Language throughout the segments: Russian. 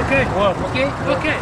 Окей. Окей? Окей.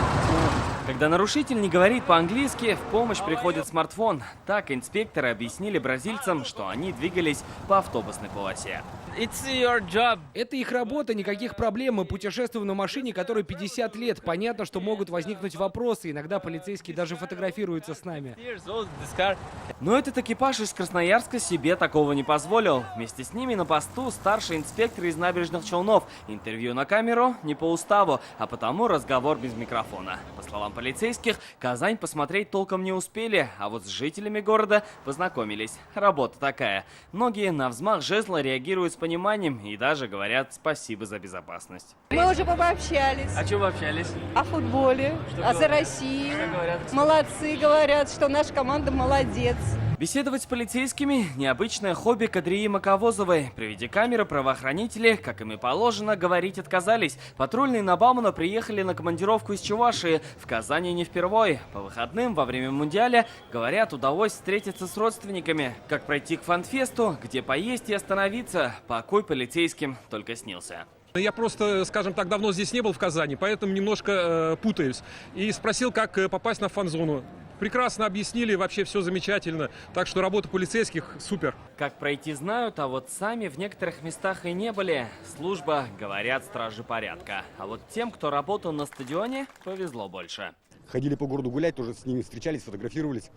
Когда нарушитель не говорит по-английски, в помощь приходит смартфон. Так инспекторы объяснили бразильцам, что они двигались по автобусной полосе. It's your job. Это их работа, никаких проблем. Мы путешествуем на машине, которой 50 лет. Понятно, что могут возникнуть вопросы. Иногда полицейские даже фотографируются с нами. Years old, this car. Но этот экипаж из Красноярска себе такого не позволил. Вместе с ними на посту старший инспектор из Набережных Челнов. Интервью на камеру не по уставу, а потому разговор без микрофона. По словам полицейских, Казань посмотреть толком не успели, а вот с жителями города познакомились. Работа такая. Многие на взмах жезла реагируют с пониманием и даже говорят спасибо за безопасность. Мы уже пообщались О чем вы общались? о футболе, за Россию. Что говорят? Молодцы, говорят, что наша команда молодец. Беседовать с полицейскими – необычное хобби Кадрии Маковозовой. При виде камеры правоохранители, как им и положено, говорить отказались. Патрульные на Баумана приехали на командировку из Чувашии. В Казани не впервой. По выходным во время Мундиаля, говорят, удалось встретиться с родственниками. Как пройти к фанфесту, где поесть и остановиться. Покой полицейским только снился. Я просто, скажем так, давно здесь не был в Казани, поэтому немножко путаюсь. И спросил, как попасть на фан-зону. Прекрасно объяснили, вообще все замечательно. Так что работа полицейских супер. Как пройти знают, а вот сами в некоторых местах и не были. Служба, говорят, стражи порядка. А вот тем, кто работал на стадионе, повезло больше. Ходили по городу гулять, тоже с ними встречались, фотографировались.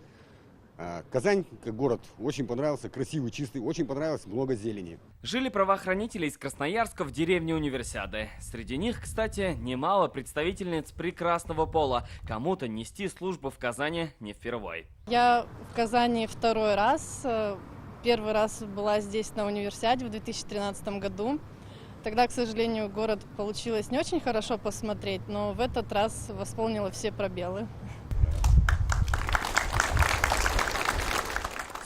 Казань, как город, очень понравился, красивый, чистый, очень понравилось, много зелени. Жили правоохранители из Красноярска в деревне Универсиады. Среди них, кстати, немало представительниц прекрасного пола. Кому-то нести службу в Казани не впервой. Я в Казани второй раз. Первый раз была здесь на Универсиаде в 2013 году. Тогда, к сожалению, город получилось не очень хорошо посмотреть, но в этот раз восполнила все пробелы.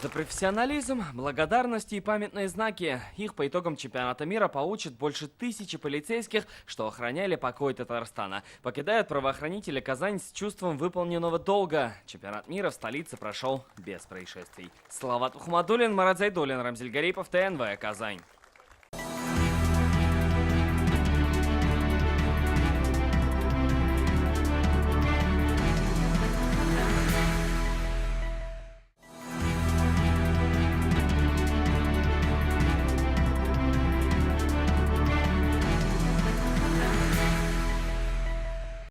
За профессионализм, благодарности и памятные знаки. Их по итогам чемпионата мира получат больше 1000 полицейских, что охраняли покой Татарстана. Покидают правоохранители Казань с чувством выполненного долга. Чемпионат мира в столице прошел без происшествий. Салават Ухмадуллин, Марат Зайдуллин, Рамзиль Гарипов, ТНВ, Казань.